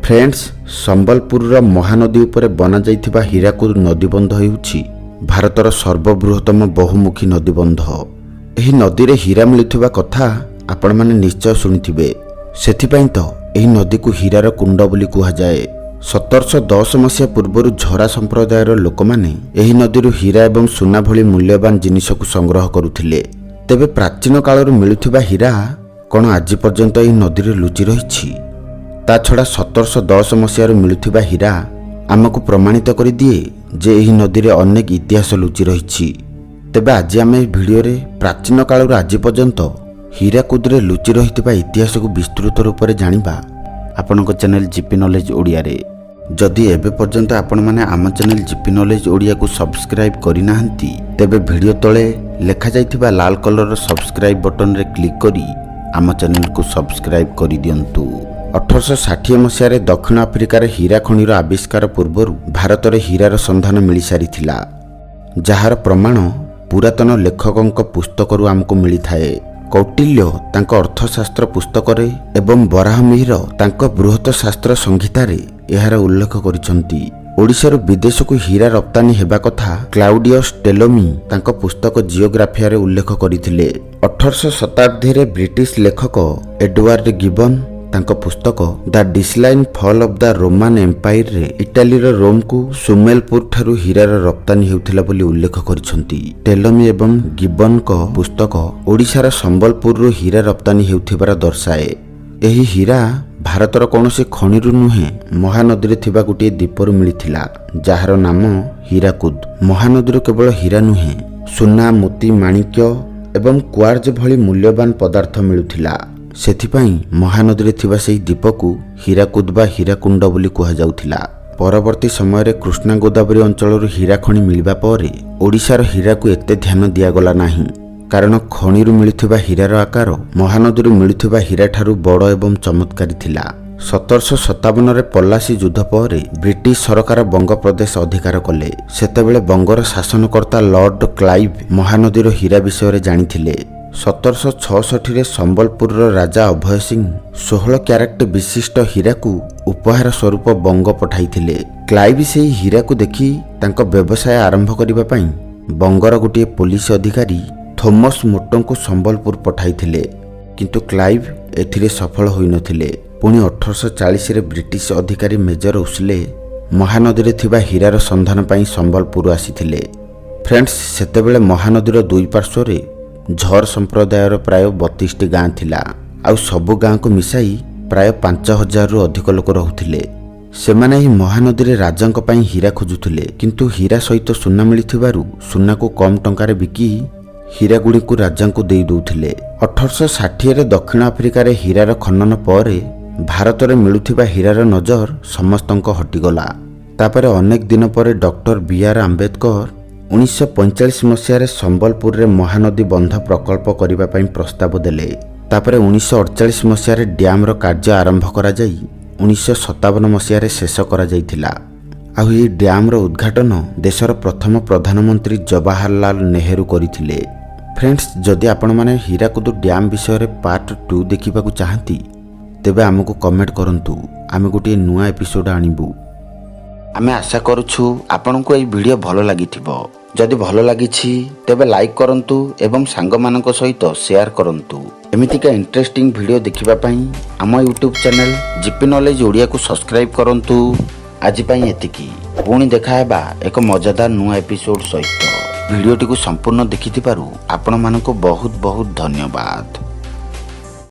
Friends, Sambalpur Mahanadi उपरे बना जाइथिबा हीराकुद नदीबंध हेउछि भारतर सर्वबृहत्तम बहुमुखी नदीबंध। एही नदी रे हीरा मिलुथिबा कथा आपण माने निश्चय सुनिथिबे। सेथिपई तो एही नदी को हीरार कुंड बोली कुहा जाए। 1710 मसीहा पूर्व झरा संप्रदायर लोक माने एही नदी हीरा एवं सुना भली मूल्यवान जिनिस को संग्रह करुथिले। तेबे प्राचीन कालरू मिलुथिबा हीरा कोन आज पर्यंत एही नदी रे लुचि रहिछि? ता छड़ा 1710 मसीहार मिलुथिबा हीरा आमको प्रमाणित करि दिए जे एही नदी रे अनेक इतिहास लुचि रहिछि। तेबे आज आम भिडियो रे प्राचीन कालरू आज पर्यंत हीराकुद रे लुचि रहिथिबा इतिहास को विस्तृत रूप से जानिबा आपनको चैनल जीपी नॉलेज ओडिया रे। जदि एबे पर्यंत आपण माने आम चैनल जीपी नॉलेज ओडिया को सब्सक्राइब करि नाहंती तेबे भिडियो तळे लेखा जाइथिबा लाल कलर सब्सक्राइब बटन रे क्लिक करी आम चैनल को सब्सक्राइब करि दियंतु। 1860 मसीह दक्षिण आफ्रिकार हीरा खनिर आविष्कार पूर्व भारत में हीरार संधान मिल सारी जार प्रमाण पुरातन लेखकों पुस्तक आमको मिलता है। कौटिल्य तांको अर्थशास्त्र पुस्तक एवं बराहमिहिर तांको बृहत शास्त्र संहिता यार उल्लेख करिसंती। ओडिशार विदेश को हीरा रप्तानी हेबा कथा क्लाउडियस टेलोमी तांको पुस्तक जियोग्राफिया रे उल्लेख करथिले। 18 शताब्दी रे ब्रिटिश लेखक एडवर्ड गिबन तांको पुस्तक the decline fall of the Roman empire रे इटाली रो रोम को सुमेलपुर ठारू हीरार रप्तानी हेउथिला बोली उल्लेख करिसंती। टेलोमी एवं गिबन को पुस्तक ओडिशार संबलपुर रो हीरा रप्तानी हेउथिबार दर्शाए। एही हीरा भारतर कौनसी खनिरु नुहे महानदी रे थिबा गोटे द्वीपरु मिलिथिला जार नाम हीराकुद। महानदी केवल हीरा नुहे सुना मोती माणिक्य एवं क्वार्ज भली मूल्यवान पदार्थ मिलुथिला। सेथिपई महानदी रे थिबा सेही द्वीप को हीराकुद बा हीराकुंड बोली कुहा जाउथिला। परवर्ती समय रे कृष्णा गोदावरी अंचल हीरा खनि मिलबा परे ओडिशार हीरा को एते ध्यान दिया गला नाही, कारण खनिरु मिलुथिबा हीरार आकार महानदी मिलुथिबा हीरा ठारू बड़ एवं चमत्कारी थिला। 1757 रे पलासी युद्ध पर ब्रिटिश सरकार बंग प्रदेश अधिकार कले। सेतेबेले बंगर शासनकर्ता लॉर्ड क्लाइव महानदी हीरा विषय जानिथिले। 1766 रे संबलपुर राजा अभय सिंह 16 क्यारेट विशिष्ट हीरा को उपहार स्वरूप बंग पठाइथिले। क्लाइव से हीरा को देखि तांको व्यवसाय आरंभ करिबा पई बंगर गोटे पुलिस अधिकारी थॉमस मोटो को संबलपुर पठाइथिले, किंतु क्लाइव एथिरे सफल होई नथिले। पुणी 1840 रे ब्रिटिश अधिकारी मेजर उस्ले महानदी रे थिबा हीरार संधान पई संबलपुर आसीथिले। फ्रेंड्स, सेतेबेले महानदीर दुई पार्श्व रे झर संप्रदायर प्राय 32 गाँ थिला। आउ सबु गाँ को मिसाई प्राय 5000 रु अधिक लोक रहुथिले। सेमाने ही महानदी रे राजांक पई हीरा खोजुथिले, किंतु हीरा सहित सुना मिलिथिबारु सुना को कम टंकारे बिकी हीरा गुडी को राजांको देई दउथिले। 1860 रे दक्षिण आफ्रिकार हीरार खनन परे भारत रे मिलुथिबा हीरार नजर समस्तंक हटिगला। तापरे अनेक दिन पर डॉक्टर बी.आर. आंबेडकर 1945 मसीह संबलपुर रे महानदी बंध प्रकल्प करने पई प्रस्ताव देले। तापरे 1948 मसीह डैम रो कार्य आरंभ करा जाई 1957 मसीह शेष करा जाइथिला। आ ई डैम रो उद्घाटन देशर प्रथम प्रधानमंत्री जवाहरलाल नेहरू करिथिले। फ्रेंड्स, जदि आपण माने हीराकुद डैम विषय रे पार्ट 2 देखिबा को चाहंती तेबे हमको कमेंट करंतु, आमे गोटे नुआ एपिसोड आनिबु। आमे आशा करूछु आपनको एई वीडियो भलो लागिथिबो। जदि भलो लागिछि तेबे लाइक करंतु एवं सांग मानक सहित शेयर करंतु। एमितिका इंटरेस्टिंग वीडियो देखिबा पई आम YouTube channel GP knowledge Odia को सब्सक्राइब करंतु। आज पई एतिकी, पुणी देखा हेबा एक मजादार नुआ एपिसोड सहित। वीडियोटी को संपूर्ण देखिथिबारु आपण मानक बहुत बहुत धन्यवाद।